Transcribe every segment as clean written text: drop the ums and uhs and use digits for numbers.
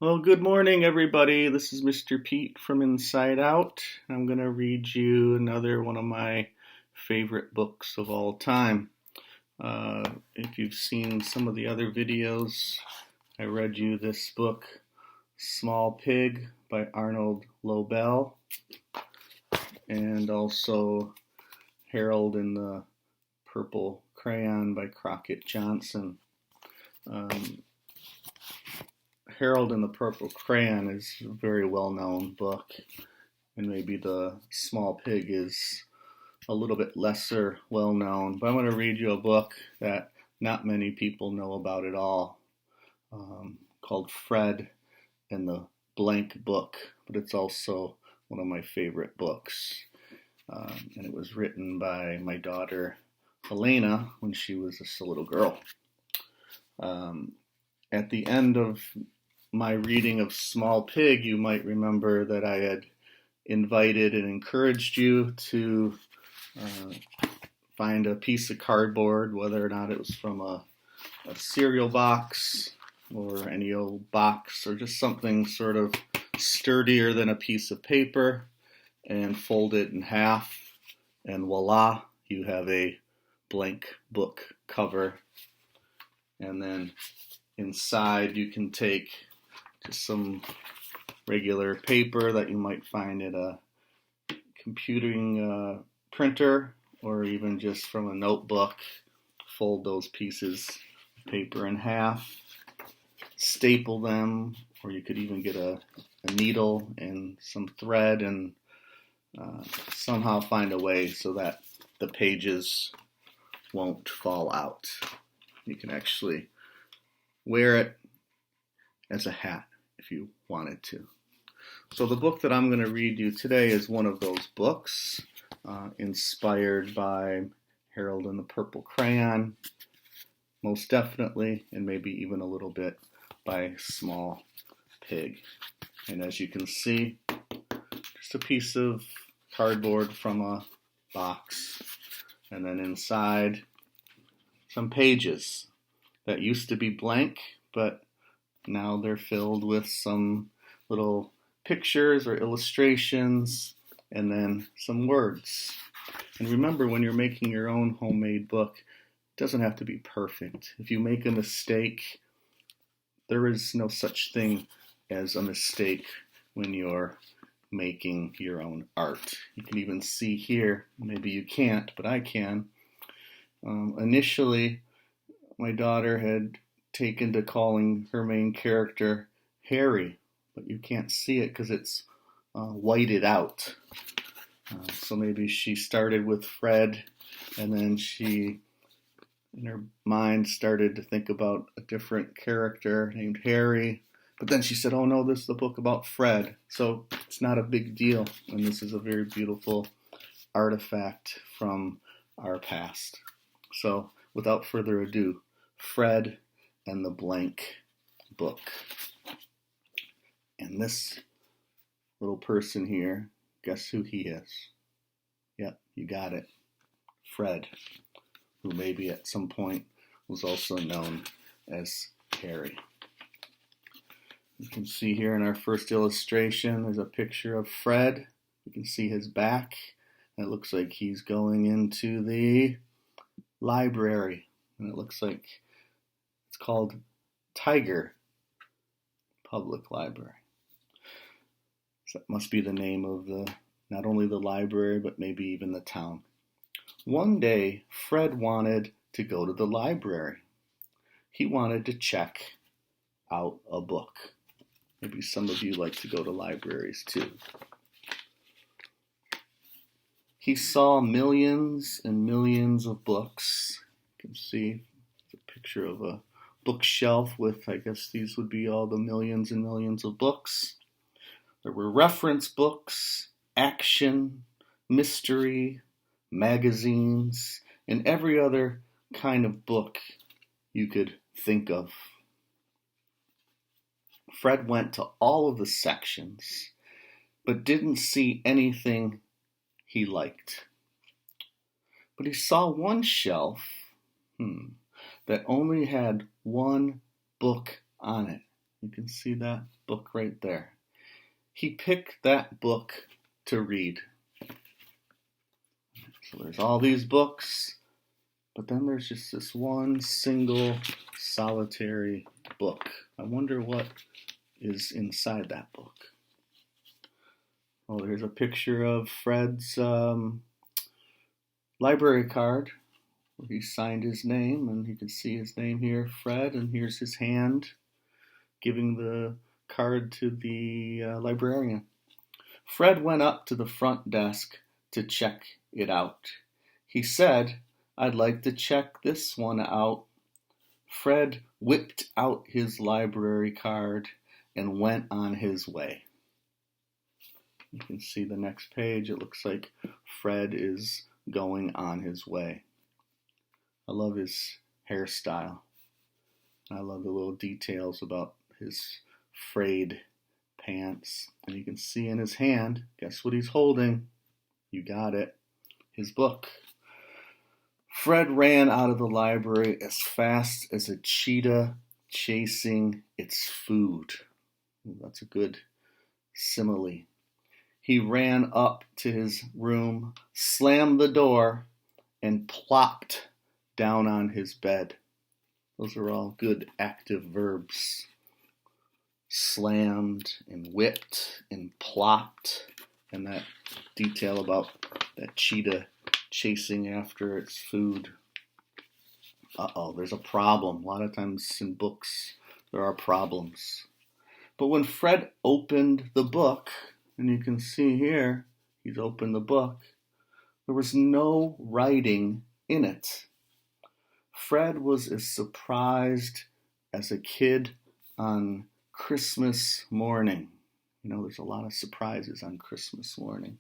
Well, good morning, everybody. This is Mr. Pete from Inside Out. I'm going to read you another one of my favorite books of all time. If you've seen some of the other videos, I read you this book, Small Pig by Arnold Lobel, and also Harold and the Purple Crayon by Crockett Johnson. Harold and the Purple Crayon is a very well-known book, and maybe The Small Pig is a little bit lesser well-known, but I'm going to read you a book that not many people know about at all, called Fred and the Blank Book, but it's also one of my favorite books, and it was written by my daughter Elena when she was just a little girl. At the end of my reading of Small Pig, you might remember that I had invited and encouraged you to find a piece of cardboard, whether or not it was from a cereal box or any old box or just something sort of sturdier than a piece of paper, and fold it in half, and voila, you have a blank book cover. And then inside you can take just some regular paper that you might find at a computing printer, or even just from a notebook. Fold those pieces of paper in half, staple them, or you could even get a needle and some thread and somehow find a way so that the pages won't fall out. You can actually wear it as a hat if you wanted to. So the book that I'm going to read you today is one of those books, inspired by Harold and the Purple Crayon, most definitely, and maybe even a little bit by Small Pig. And as you can see, just a piece of cardboard from a box, and then inside some pages that used to be blank, but now they're filled with some little pictures or illustrations, and then some words. And remember, when you're making your own homemade book, it doesn't have to be perfect. If you make a mistake, there is no such thing as a mistake when you're making your own art. You can even see here, maybe you can't, but I can. Initially, my daughter had taken to calling her main character Harry, but you can't see it because it's whited out. So maybe she started with Fred, and then she, in her mind, started to think about a different character named Harry. But then she said, oh no, this is a book about Fred. So it's not a big deal, and this is a very beautiful artifact from our past. So without further ado, Fred and the Blank Book. And this little person here, guess who he is? Yep, you got it. Fred, who maybe at some point was also known as Harry. You can see here in our first illustration, there's a picture of Fred. You can see his back. And it looks like he's going into the library. And it looks like it's called Tiger Public Library. So that must be the name of not only the library, but maybe even the town. One day, Fred wanted to go to the library. He wanted to check out a book. Maybe some of you like to go to libraries too. He saw millions and millions of books. You can see a picture of a bookshelf with, I guess these would be all the millions and millions of books. There were reference books, action, mystery, magazines, and every other kind of book you could think of. Fred went to all of the sections, but didn't see anything he liked. But he saw one shelf that only had one book on it. You can see that book right there. He picked that book to read. So there's all these books, but then there's just this one single solitary book. I wonder what is inside that book. Oh, there's a picture of Fred's library card where he signed his name, and you can see his name here, Fred, and here's his hand giving the card to the librarian. Fred went up to the front desk to check it out. He said, "I'd like to check this one out." Fred whipped out his library card and went on his way. You can see the next page. It looks like Fred is going on his way. I love his hairstyle. I love the little details about his frayed pants. And you can see in his hand, guess what he's holding? You got it. His book. Fred ran out of the library as fast as a cheetah chasing its food. That's a good simile. He ran up to his room, slammed the door, and plopped down on his bed. Those are all good active verbs. Slammed and whipped and plopped. And that detail about that cheetah chasing after its food. There's a problem. A lot of times in books, there are problems. But when Fred opened the book, and you can see here, he's opened the book, there was no writing in it. Fred was as surprised as a kid on Christmas morning. You know, there's a lot of surprises on Christmas morning.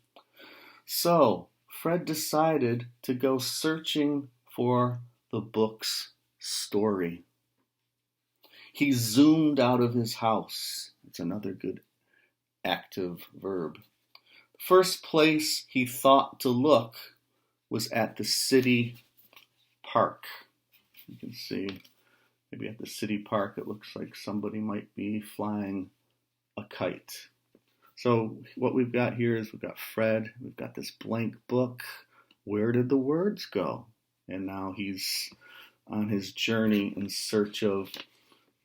So, Fred decided to go searching for the book's story. He zoomed out of his house. It's another good active verb. First place he thought to look was at the city park. You can see maybe at the city park it looks like somebody might be flying a kite. So what we've got here is we've got Fred, we've got this blank book. Where did the words go? And now he's on his journey in search of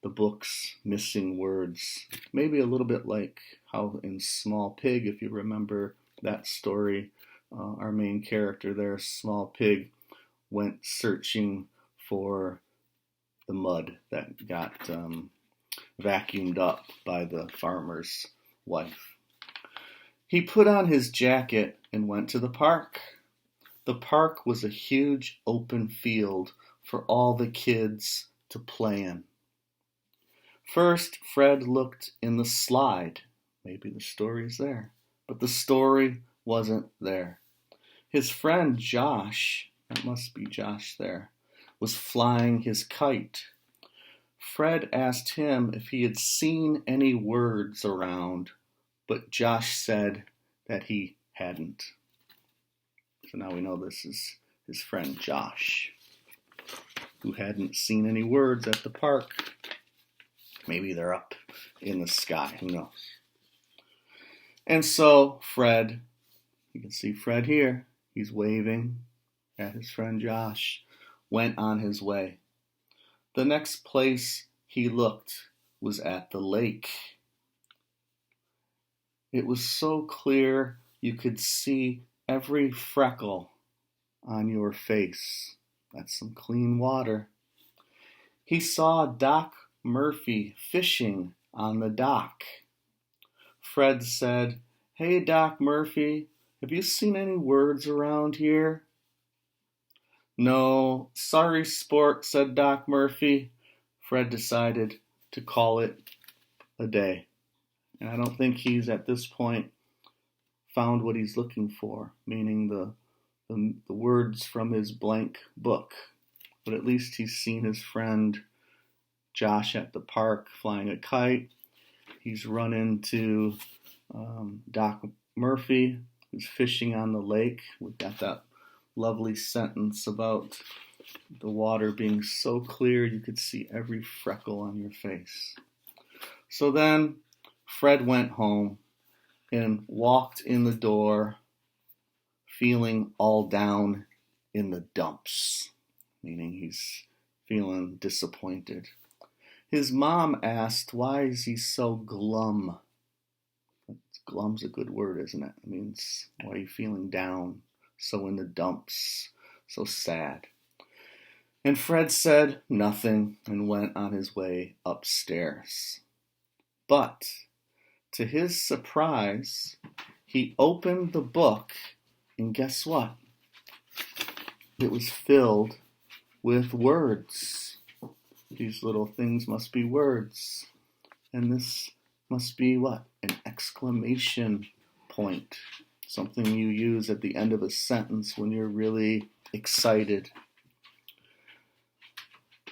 the book's missing words. Maybe a little bit like how in Small Pig, if you remember that story, our main character there, Small Pig, went searching for the mud that got vacuumed up by the farmer's wife. He put on his jacket and went to the park. The park was a huge open field for all the kids to play in. First, Fred looked in the slide. Maybe the story's there. But the story wasn't there. His friend Josh, that must be Josh there, was flying his kite. Fred asked him if he had seen any words around, but Josh said that he hadn't. So now we know this is his friend Josh, who hadn't seen any words at the park. Maybe they're up in the sky, who knows? And so Fred, you can see Fred here, he's waving at his friend Josh, went on his way. The next place he looked was at the lake. It was so clear you could see every freckle on your face. That's some clean water. He saw Doc Murphy fishing on the dock. Fred said, "Hey, Doc Murphy, have you seen any words around here?" "No, sorry, sport," said Doc Murphy. Fred decided to call it a day. And I don't think he's, at this point, found what he's looking for, meaning the words from his blank book. But at least he's seen his friend Josh at the park flying a kite. He's run into Doc Murphy, who's fishing on the lake. We've got that lovely sentence about the water being so clear you could see every freckle on your face. So then Fred went home and walked in the door feeling all down in the dumps, meaning he's feeling disappointed. His mom asked, why is he so glum? Glum's a good word, isn't it? It means, why are you feeling down, so in the dumps, so sad? And Fred said nothing and went on his way upstairs. But, to his surprise, he opened the book, and guess what? It was filled with words. These little things must be words. And this must be what? An exclamation point. Something you use at the end of a sentence when you're really excited.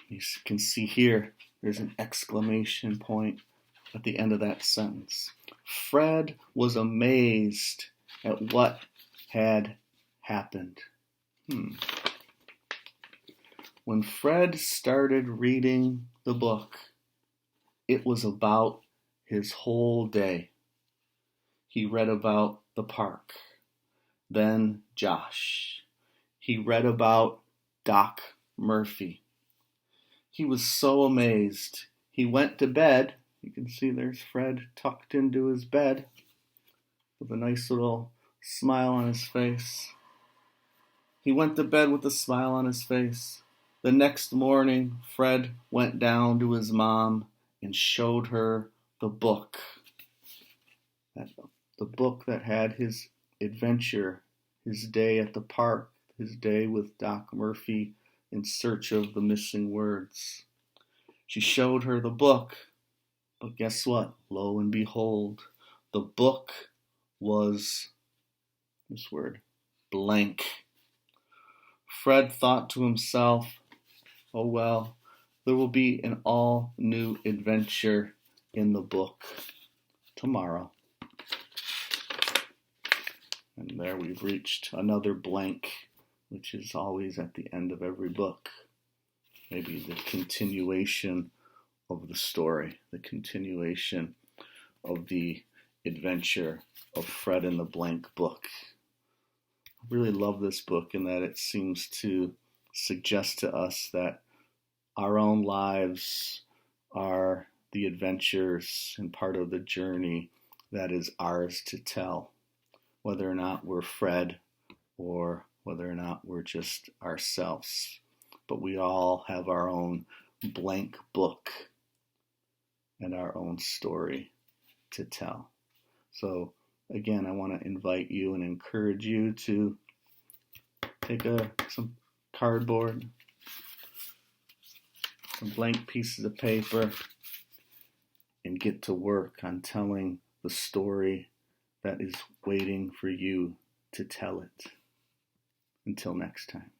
You can see here, there's an exclamation point at the end of that sentence. Fred was amazed at what had happened. When Fred started reading the book, it was about his whole day. He read about the park, then Josh. He read about Doc Murphy. He was so amazed. He went to bed. You can see there's Fred tucked into his bed with a nice little smile on his face. He went to bed with a smile on his face. The next morning, Fred went down to his mom and showed her the book. The book that had his adventure, his day at the park, his day with Doc Murphy in search of the missing words. She showed her the book, but guess what? Lo and behold, the book was, this word, blank. Fred thought to himself, oh well, there will be an all-new adventure in the book tomorrow. And there we've reached another blank, which is always at the end of every book. Maybe the continuation of the story, the continuation of the adventure of Fred in the Blank book. I really love this book in that it seems to suggest to us that our own lives are the adventures and part of the journey that is ours to tell, whether or not we're Fred or whether or not we're just ourselves. But we all have our own blank book and our own story to tell. So again, I want to invite you and encourage you to take some cardboard, some blank pieces of paper, and get to work on telling the story that is waiting for you to tell it. Until next time.